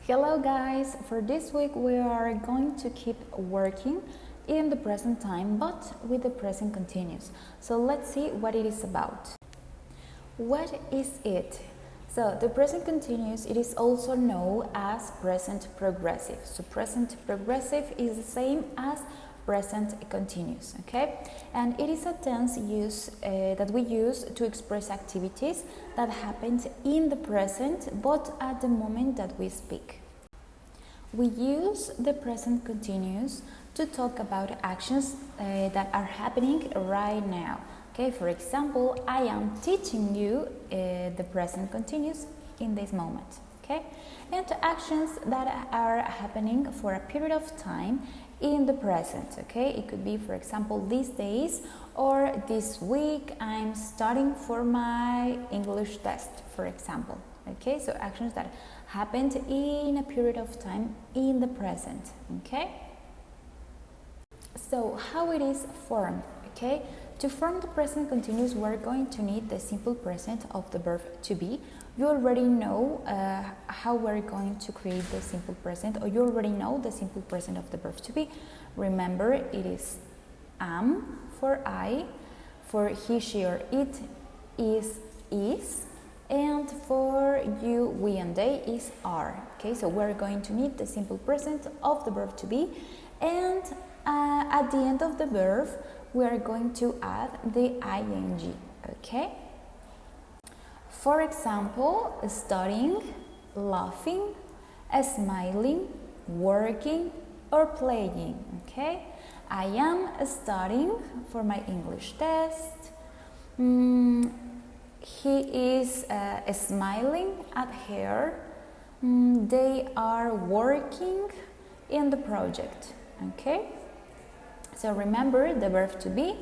Hello guys, for this week we are going to keep working in the present time but with the present continuous. So let's see what it is about. What is it? So the present continuous, it is also known as present progressive. So present progressive is the same as present continuous, okay? And it is a tense that we use to express activities that happened in the present but at the moment that we speak. We use the present continuous to talk about actions that are happening right now. Okay, for example, I am teaching you the present continuous in this moment. Okay, and actions that are happening for a period of time in the present. Okay, it could be, for example, these days or this week I'm studying for my English test, for example. Okay, so actions that happened in a period of time in the present. Okay, so how it is formed. Okay, to form the present continuous we're going to need the simple present of the verb to be. You already know how we're going to create the simple present, or you already know the simple present of the verb to be. Remember, it is am for I, for he, she or it is, and for you, we and they is are. Okay, so we're going to need the simple present of the verb to be, and at the end of the verb we are going to add the ing. Okay, for example, studying, laughing, smiling, working, or playing. Okay, I am studying for my English test. He is smiling at her. They are working in the project. Okay, so remember the verb to be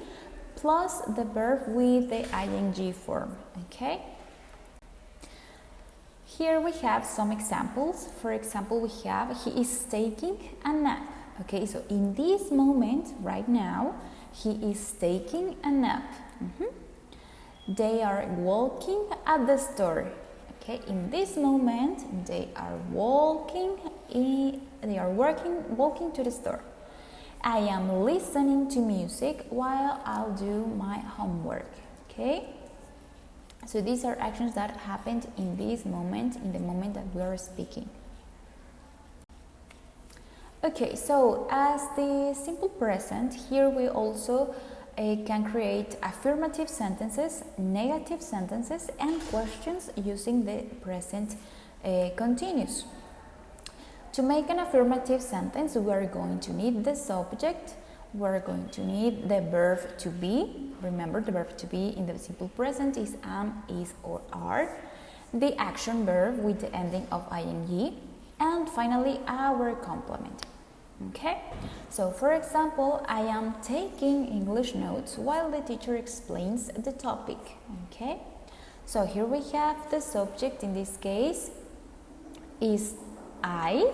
plus the verb with the ing form. Okay, here we have some examples. For example, we have he is taking a nap. Okay, so in this moment right now he is taking a nap. They are walking at the store. Okay, in this moment they are walking walking to the store. I am listening to music while I'll do my homework. Okay, so these are actions that happened in this moment, in the moment that we are speaking. Okay, so as the simple present, here we also can create affirmative sentences, negative sentences, and questions using the present continuous. To make an affirmative sentence, we are going to need the subject, we're going to need the verb to be. Remember, the verb to be in the simple present is am, is, or are. The action verb with the ending of ing, and finally our complement. Okay, so for example, I am taking English notes while the teacher explains the topic. Okay, so here we have the subject, in this case is I.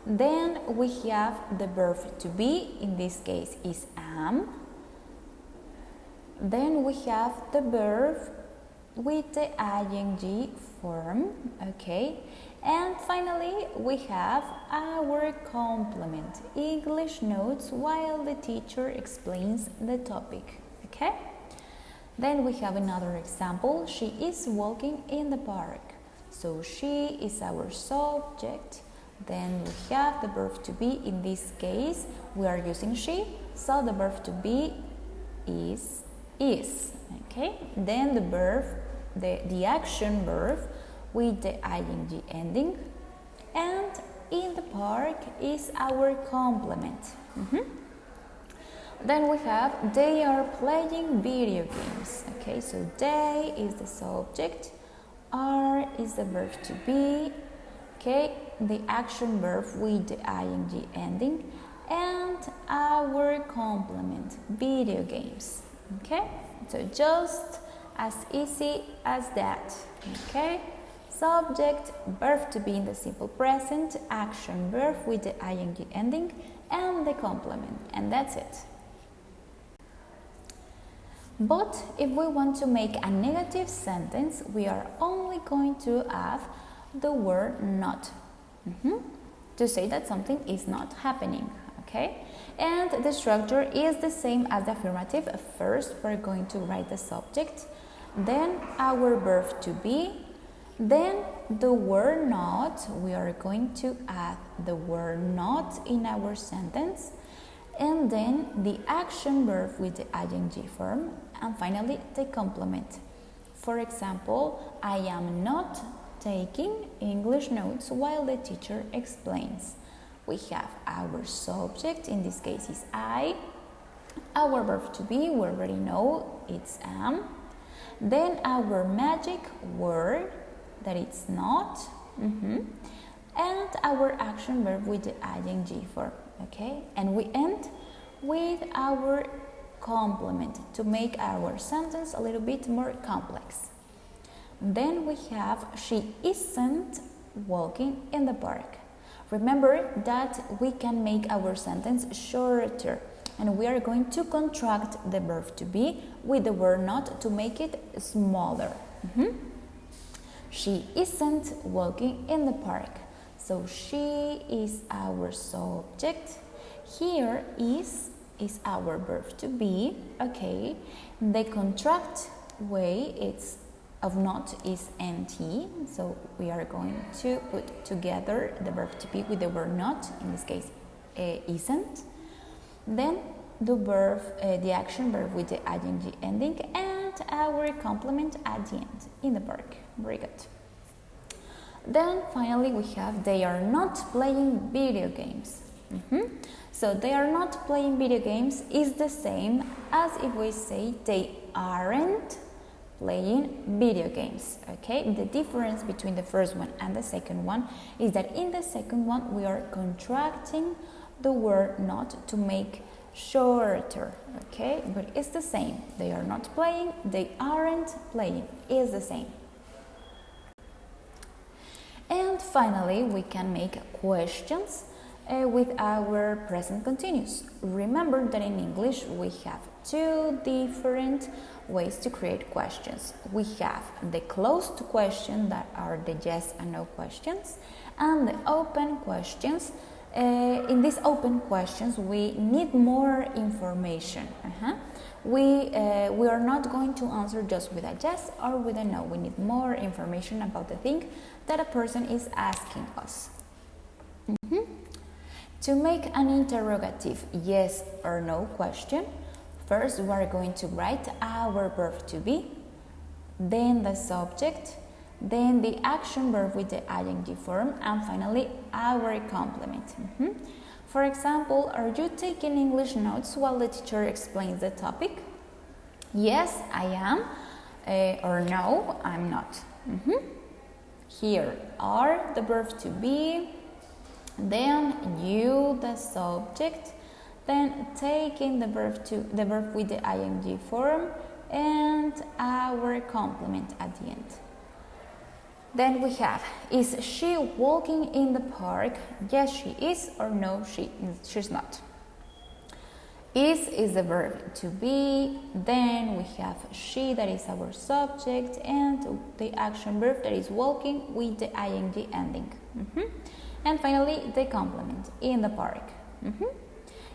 Then we have the verb to be, in this case is am. Then we have the verb with the ing form. Okay, and finally we have our complement, English notes while the teacher explains the topic. Okay, then we have another example. She is walking in the park. So she is our subject. Then we have the verb to be. In this case we are using she, so the verb to be is. Okay, then the verb, the action verb with the ing ending, and in the park is our complement. Then we have they are playing video games. Okay, so they is the subject, are is the verb to be. Okay, the action verb with the ing ending, and our complement, video games. Okay, so just as easy as that. Okay, subject, verb to be in the simple present, action verb with the ing ending, and the complement, and that's it. But if we want to make a negative sentence, we are only going to add the word not. To say that something is not happening, okay? And the structure is the same as the affirmative. First, we're going to write the subject, then our verb to be, then the word not. We are going to add the word not in our sentence, and then the action verb with the ing form, and finally the complement. For example, I am not taking English notes while the teacher explains. We have our subject, in this case is I, our verb to be, we already know it's am, then our magic word, that it's not, and our action verb with the ing form, okay? And we end with our complement to make our sentence a little bit more complex. Then we have, she isn't walking in the park. Remember that we can make our sentence shorter, and we are going to contract the verb to be with the word not to make it smaller. She isn't walking in the park. So she is our subject. Here is our verb to be, okay? The contract way it's of not is nt, so we are going to put together the verb to be with the word not, in this case isn't, then the verb, the action verb with the ing ending, and our complement at the end, in the park. Very good. Then finally we have, they are not playing video games. So they are not playing video games is the same as if we say they aren't playing video games, okay? The difference between the first one and the second one is that in the second one we are contracting the word not to make shorter, okay? But it's the same. They are not playing, they aren't playing, is the same. And finally we can make questions with our present continuous. Remember that in English we have two different ways to create questions. We have the closed questions, that are the yes and no questions, and the open questions. In these open questions we need more information. We are not going to answer just with a yes or with a no. We need more information about the thing that a person is asking us. To make an interrogative yes or no question, first we are going to write our verb to be, then the subject, then the action verb with the ing form, and finally our complement. For example, are you taking English notes while the teacher explains the topic? Yes, I am, or no, I'm not. Here are the verb to be, then you, the subject, then taking the verb with the ing form, and our complement at the end. Then we have, is she walking in the park? Yes, she is, or no, she's not. Is the verb to be, then we have she, that is our subject, and the action verb, that is walking, with the ing ending. And finally the complement, in the park.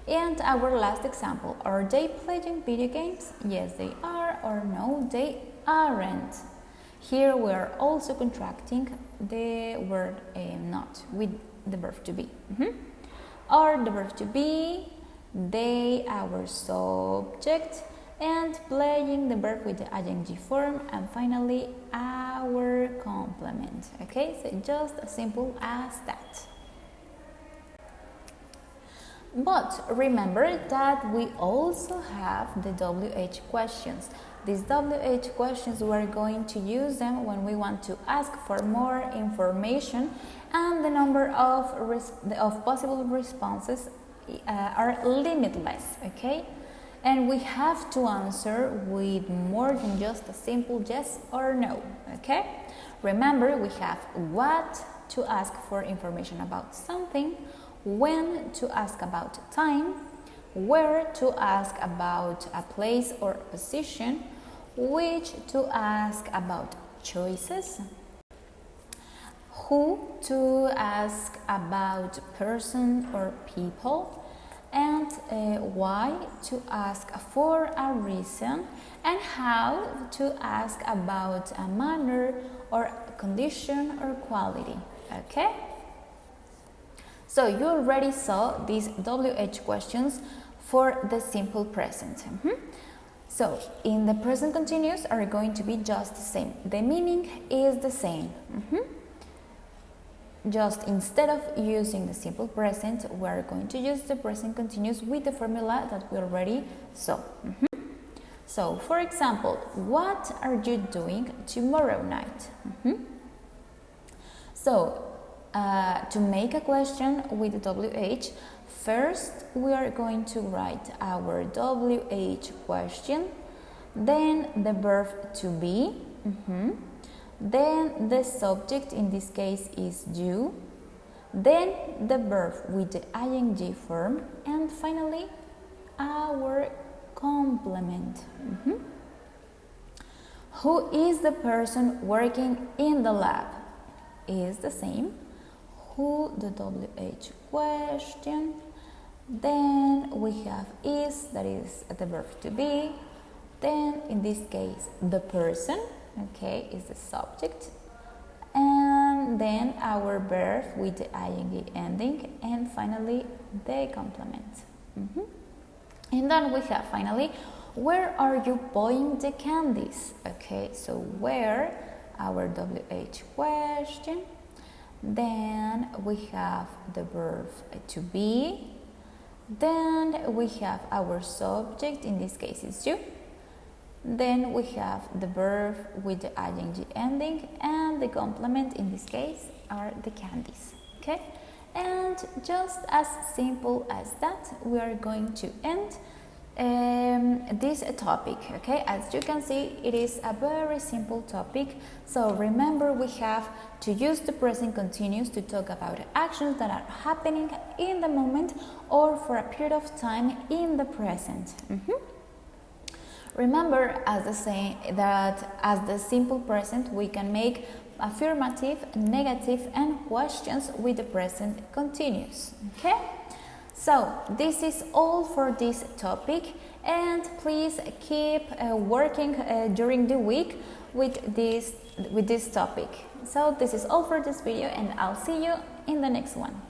And our last example, are they playing video games? Yes, they are, or no, they aren't. Here we are also contracting the word not with the verb to be. Or the verb to be, they, our subject, and playing the verb with the ing form, and finally our complement. Okay, so just as simple as that. But remember that we also have the WH questions. These WH questions, we are going to use them when we want to ask for more information, and the number of possible responses are limitless, okay? And we have to answer with more than just a simple yes or no, okay? Remember, we have what to ask for information about something, when to ask about time, where to ask about a place or position, which to ask about choices, who to ask about person or people, and why to ask for a reason, and how to ask about a manner or condition or quality. Okay? So you already saw these WH questions for the simple present. So in the present continuous are going to be just the same. The meaning is the same. Just instead of using the simple present, we are going to use the present continuous with the formula that we already saw. So, for example, what are you doing tomorrow night? So, to make a question with WH, first we are going to write our WH question, then the verb to be, then the subject, in this case is you, then the verb with the ing form, and finally our complement. Who is the person working in the lab? Is the same. Who, the WH question, then we have is, that is the verb to be, then in this case the person, okay, is the subject, and then our verb with the ing ending, and finally the complement. And then we have finally, where are you buying the candies? Okay, so where, our WH question, then we have the verb to be, then we have our subject, in this case is you, then we have the verb with the ing ending, and the complement, in this case are the candies. Okay, and just as simple as that, we are going to end this topic. Okay, as you can see, it is a very simple topic. So remember, we have to use the present continuous to talk about actions that are happening in the moment or for a period of time in the present. Remember, as the saying, that as the simple present we can make affirmative, negative, and questions with the present continuous. Okay, so this is all for this topic, and please keep working during the week with this topic. So this is all for this video, and I'll see you in the next one.